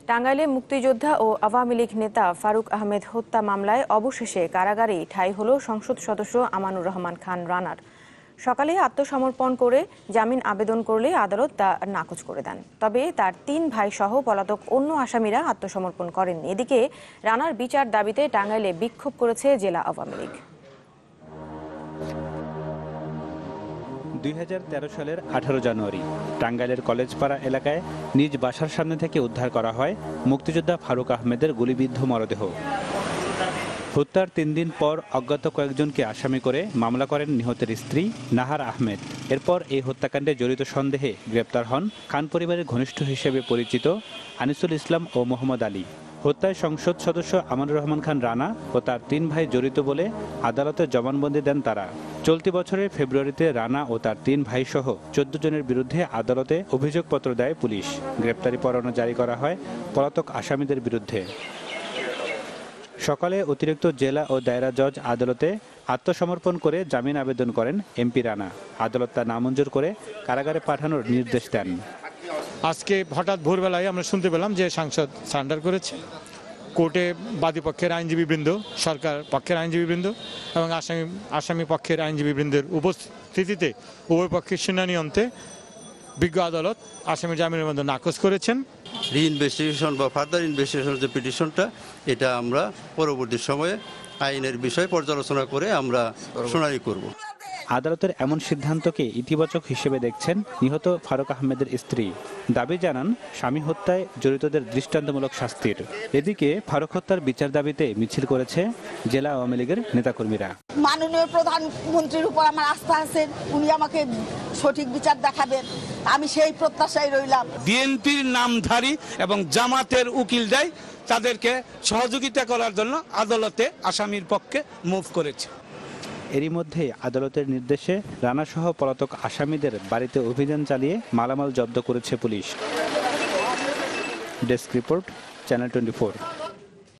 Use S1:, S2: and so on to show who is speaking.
S1: টাঙ্গাইলে মুক্তিযোদ্ধা ও আওয়ামী লীগ নেতা ফারুক আহমেদ হত্যা মামলায় অবশেষে কারাগারেই ঠাঁই হলো সংসদ সদস্য আমানুর রহমান খান রানার। সকালে আত্মসমর্পণ করে জামিন আবেদন করলে আদালত তা নাকচ করে দেন। তবে তার 3 ভাই সহ পলাতক অন্য আসামিরা আত্মসমর্পণ করেননি। এদিকে রানার বিচার দাবিতে টাঙ্গাইলে বিক্ষোভ করেছে জেলা আওয়ামী লীগ।
S2: 2013 সালের 18 জানুয়ারি টাঙ্গাইলের কলেজপাড়া এলাকায় নিজ বাসার সামনে থেকে উদ্ধার করা হয় মুক্তিযোদ্ধা ফারুক আহমেদের গুলিবিদ্ধ মরদেহ। হত্যার 3 দিন পর অজ্ঞাত কয়েকজনকে আসামি করে মামলা করেন নিহতের স্ত্রী নাহার আহমেদ। এরপর এই হত্যাকাণ্ডে জড়িত সন্দেহে গ্রেপ্তার হন খান পরিবারের ঘনিষ্ঠ হিসেবে পরিচিত আনিসুল ইসলাম ও মোহাম্মদ আলী। হত্যায় সংসদ সদস্য আমানুর রহমান খান রানা ও তার 3 ভাই জড়িত বলে আদালতে জবানবন্দি দেন তারা। চলতি বছরের ফেব্রুয়ারিতে রানা ও তার 3 ভাই সহ 14 জনের বিরুদ্ধে আদালতে অভিযোগপত্র দেয় পুলিশ। গ্রেপ্তারি পরোয়ানা জারি করা হয় পলাতক আসামিদের বিরুদ্ধে। সকালে অতিরিক্ত জেলা ও দায়রা জজ আদালতে আত্মসমর্পণ করে জামিন আবেদন করেন এমপি রানা। আদালত তা নামঞ্জুর করে কারাগারে পাঠানোর নির্দেশ দেন।
S3: আজকে হঠাৎ ভোরবেলায় আমরা শুনতে পেলাম যে সাংসদ সারেন্ডার করেছে। কোর্টে বাদী পক্ষের আইনজীবীবৃন্দ, সরকার পক্ষের আইনজীবীবৃন্দ এবং আসামি পক্ষের আইনজীবীবৃন্দের উপস্থিতিতে উভয় পক্ষের শুনানি অন্তে বিজ্ঞ আদালত আসামির জামিনের মধ্যে নাকচ করেছেন।
S4: রিইনভেস্টিগেশন বা ফার্দার ইনভেস্টিগেশনের যে পিটিশনটা, এটা আমরা পরবর্তী সময়ে আইনের বিষয় পর্যালোচনা করে আমরা শুনানি করব।
S2: আদালতের এমন সিদ্ধান্তকে ইতিবাচক হিসেবে দেখছেন নিহত ফারুক আহমেদের স্ত্রী। দাবি জানান স্বামী হত্যায় জড়িতদের দৃষ্টান্তমূলক শাস্তির। এদিকে ফারুক হত্যার বিচার দাবিতে মিছিল করেছে জেলা আওয়ামী লীগের নেতাকর্মীরা।
S5: মাননীয় প্রধানমন্ত্রীর উপর আমার আস্থা আছে, উনি আমাকে সঠিক বিচার দেখাবেন, আমি সেই প্রত্যাশায় রইলাম।
S6: বিএনপির নামধারী এবং জামাতের উকিল দেয় তাদেরকে সহযোগিতা করার জন্য আদালতে আসামির পক্ষে মুভ করেছে।
S2: এরই মধ্যে আদালতের নির্দেশে রানাসহ পলাতক আসামিদের বাড়িতে অভিযান চালিয়ে মালামাল জব্দ করেছে পুলিশ। Desk report, channel 24।